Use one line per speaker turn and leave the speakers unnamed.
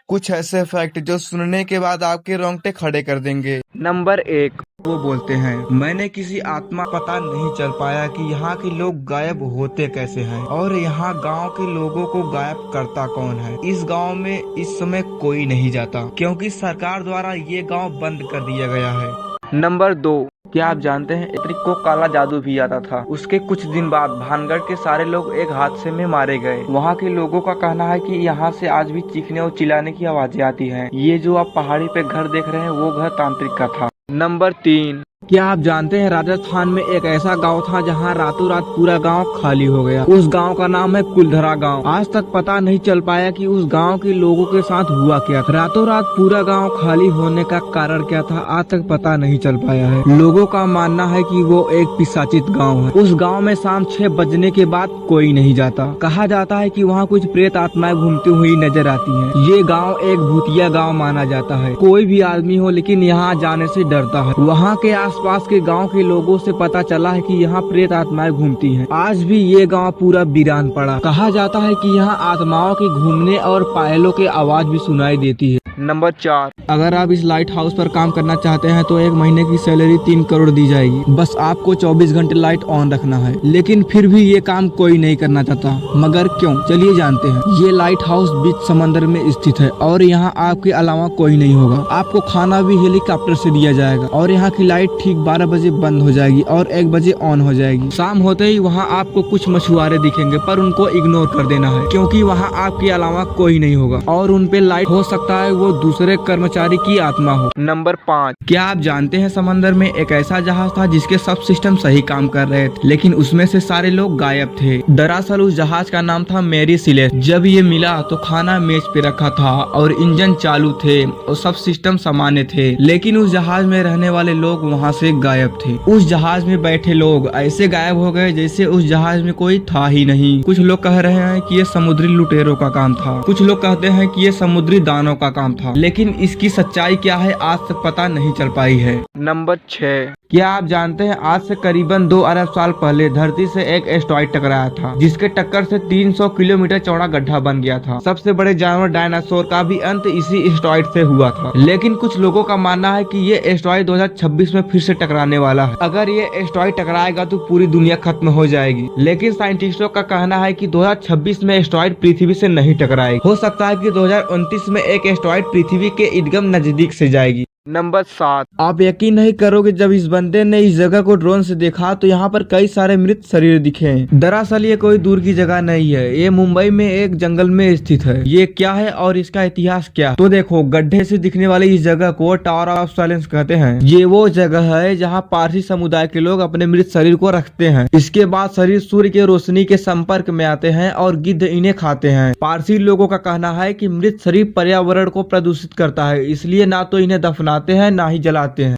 कुछ ऐसे फैक्ट जो सुनने के बाद आपके रोंगटे खड़े कर देंगे।
नंबर 1।
वो बोलते हैं, मैंने किसी आत्मा पता नहीं चल पाया कि यहाँ के लोग गायब होते कैसे हैं और यहाँ गांव के लोगों को गायब करता कौन है। इस गांव में इस समय कोई नहीं जाता क्योंकि सरकार द्वारा ये गांव बंद कर दिया गया है।
नंबर 2। क्या आप जानते हैं तांत्रिक को काला जादू भी आता था। उसके कुछ दिन बाद भानगढ़ के सारे लोग एक हादसे में मारे गए। वहाँ के लोगों का कहना है कि यहाँ से आज भी चीखने और चिल्लाने की आवाजें आती हैं। ये जो आप पहाड़ी पे घर देख रहे हैं वो घर तांत्रिक का था। नंबर 3। क्या आप जानते हैं राजस्थान में एक ऐसा गांव था जहां रातों रात पूरा गांव खाली हो गया। उस गांव का नाम है कुलधरा गांव। आज तक पता नहीं चल पाया कि उस गांव के लोगों के साथ हुआ क्या था। रातों रात पूरा गांव खाली होने का कारण क्या था आज तक पता नहीं चल पाया है। लोगों का मानना है कि वो एक पिशाचित गाँव है। उस गाँव में शाम 6 बजने के बाद कोई नहीं जाता। कहा जाता है कि वहाँ कुछ प्रेत आत्माएं घूमती हुई नजर आती है। ये गाँव एक भूतिया गाँव माना जाता है। कोई भी आदमी हो लेकिन यहाँ जाने से डरता है। वहाँ के आसपास के गांव के लोगों से पता चला है कि यहाँ प्रेत आत्माएं घूमती हैं। आज भी ये गांव पूरा वीरान पड़ा। कहा जाता है कि यहाँ आत्माओं के घूमने और पायलों की आवाज भी सुनाई देती है। नंबर 4। अगर आप इस लाइट हाउस पर काम करना चाहते हैं तो 1 महीने की सैलरी 3 करोड़ दी जाएगी। बस आपको 24 घंटे लाइट ऑन रखना है। लेकिन फिर भी ये काम कोई नहीं करना चाहता। मगर क्यों, चलिए जानते हैं। ये लाइट हाउस बीच समंदर में स्थित है और यहाँ आपके अलावा कोई नहीं होगा। आपको खाना भी हेलीकॉप्टर से दिया जाएगा और यहाँ की लाइट ठीक 12 बजे बंद हो जाएगी और 1 बजे ऑन हो जाएगी। शाम होते ही वहाँ आपको कुछ मछुआरे दिखेंगे पर उनको इग्नोर कर देना है क्योंकि वहाँ आपके अलावा कोई नहीं होगा और उन पे लाइट हो सकता है वो दूसरे कर्मचारी की आत्मा हो। नंबर 5। क्या आप जानते हैं समंदर में एक ऐसा जहाज था जिसके सब सिस्टम सही काम कर रहे थे लेकिन उसमें से सारे लोग गायब थे। दरअसल उस जहाज का नाम था मेरी सिलेस। जब ये मिला तो खाना मेज पे रखा था और इंजन चालू थे और सब सिस्टम सामान्य थे लेकिन उस जहाज में रहने वाले लोग वहाँ से गायब थे। उस जहाज में बैठे लोग ऐसे गायब हो गए जैसे उस जहाज में कोई था ही नहीं। कुछ लोग कह रहे हैं कि ये समुद्री लुटेरों का काम था। कुछ लोग कहते हैं कि ये समुद्री दानों का काम था लेकिन इसकी सच्चाई क्या है आज तक पता नहीं चल पाई है। नंबर 6। क्या आप जानते हैं आज से करीबन 2 अरब साल पहले धरती से एक एस्टेरॉयड टकराया था जिसके टक्कर से 300 किलोमीटर चौड़ा गड्ढा बन गया था। सबसे बड़े जानवर डायनासोर का भी अंत इसी एस्टेरॉयड से हुआ था। लेकिन कुछ लोगों का मानना है कि ये एस्टेरॉयड 2026 में फिर से टकराने वाला है। अगर ये एस्टेरॉयड टकराएगा तो पूरी दुनिया खत्म हो जाएगी। लेकिन साइंटिस्टों का कहना है कि 2026 में एस्टेरॉयड पृथ्वी से नहीं टकराएगी। हो सकता है कि 2029 में एक एस्टेरॉयड पृथ्वी के एकदम नजदीक से जाएगी। नंबर 7। आप यकीन नहीं करोगे जब इस बंदे ने इस जगह को ड्रोन से देखा तो यहाँ पर कई सारे मृत शरीर दिखे। दरअसल ये कोई दूर की जगह नहीं है। ये मुंबई में एक जंगल में स्थित है। ये क्या है और इसका इतिहास क्या? तो देखो, गड्ढे से दिखने वाली इस जगह को टावर ऑफ साइलेंस कहते हैं। ये वो जगह है जहाँ पारसी समुदाय के लोग अपने मृत शरीर को रखते हैं। इसके बाद शरीर सूर्य के रोशनी के संपर्क में आते हैं और गिद्ध इन्हें खाते हैं। पारसी लोगों का कहना है कि मृत शरीर पर्यावरण को प्रदूषित करता है, इसलिए ना तो इन्हें दफना हैं ना ही जलाते हैं।